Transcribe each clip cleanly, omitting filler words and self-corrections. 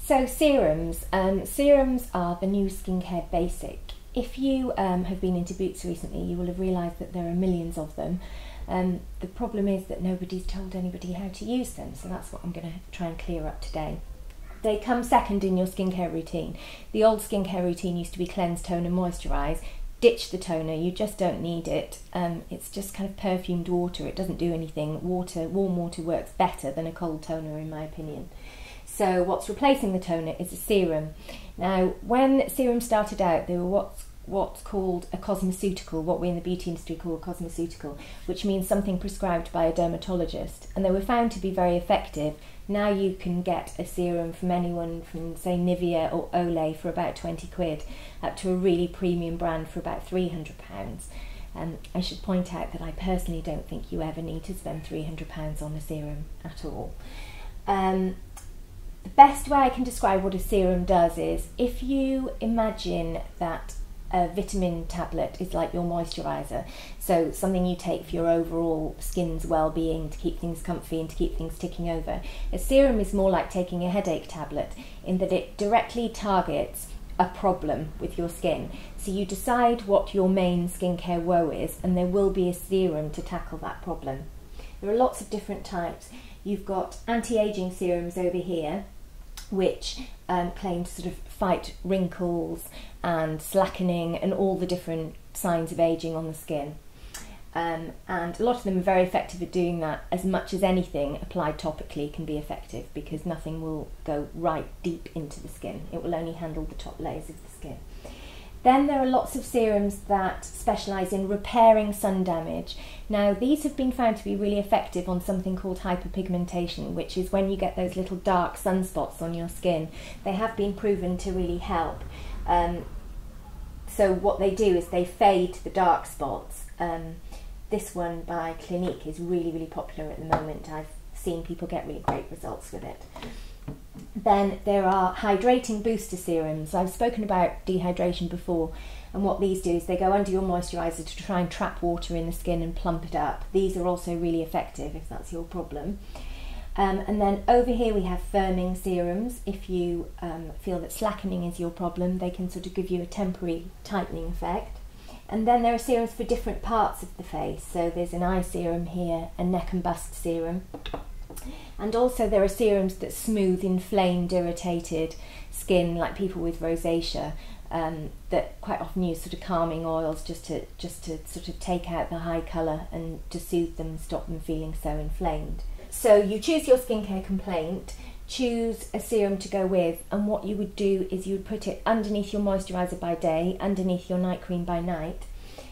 So serums. Serums are the new skincare basic. If you have been into Boots recently, you will have realised that there are millions of them. The problem is that nobody's told anybody how to use them, so that's what I'm going to try and clear up today. They come second in your skincare routine. The old skincare routine used to be cleanse, tone and moisturise. Ditch the toner, you just don't need it. It's just kind of perfumed water, it doesn't do anything. Warm water works better than a cold toner in my opinion. So what's replacing the toner is a serum. Now when serums started out, they were what's called a cosmeceutical, what we in the beauty industry call a cosmeceutical, which means something prescribed by a dermatologist, and they were found to be very effective. Now you can get a serum from anyone from say Nivea or Olay for about 20 quid up to a really premium brand for about £300. I should point out that I personally don't think you ever need to spend £300 on a serum at all. The best way I can describe what a serum does is, if you imagine that a vitamin tablet is like your moisturiser, so something you take for your overall skin's well-being, to keep things comfy and to keep things ticking over. A serum is more like taking a headache tablet in that it directly targets a problem with your skin. So you decide what your main skincare woe is, and there will be a serum to tackle that problem. There are lots of different types. You've got anti-aging serums over here, which claim to sort of fight wrinkles and slackening and all the different signs of ageing on the skin. And a lot of them are very effective at doing that. As much as anything applied topically can be effective, because nothing will go right deep into the skin. It will only handle the top layers of the skin. Then there are lots of serums that specialise in repairing sun damage. Now these have been found to be really effective on something called hyperpigmentation, which is when you get those little dark sunspots on your skin. They have been proven to really help. So what they do is they fade the dark spots. This one by Clinique is really, really popular at the moment. I've seen people get really great results with it. Then there are hydrating booster serums. I've spoken about dehydration before, and what these do is they go under your moisturiser to try and trap water in the skin and plump it up. These are also really effective if that's your problem. And then over here we have firming serums. If you feel that slackening is your problem, they can sort of give you a temporary tightening effect. And then there are serums for different parts of the face. So there's an eye serum here, a neck and bust serum. And also there are serums that smooth inflamed, irritated skin, like people with rosacea, that quite often use sort of calming oils just to sort of take out the high colour and to soothe them and stop them feeling so inflamed. So you choose your skincare complaint, choose a serum to go with, and what you would do is you would put it underneath your moisturiser by day, underneath your night cream by night.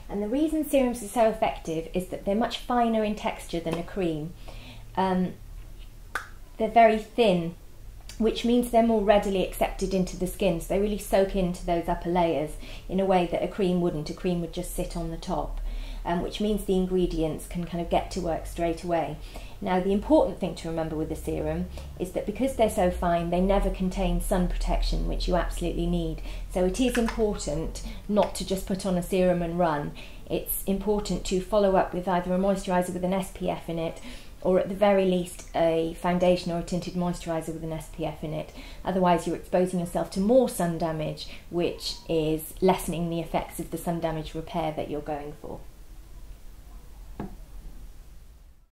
And the reason serums are so effective is that they're much finer in texture than a cream. They're very thin, which means they're more readily accepted into the skin, so they really soak into those upper layers in a way that a cream wouldn't. A cream would just sit on the top, which means the ingredients can kind of get to work straight away. Now the important thing to remember with the serum is that because they're so fine, they never contain sun protection, which you absolutely need. So it is important not to just put on a serum and run. It's important to follow up with either a moisturiser with an SPF in it, or at the very least a foundation or a tinted moisturiser with an SPF in it. Otherwise you're exposing yourself to more sun damage, which is lessening the effects of the sun damage repair that you're going for.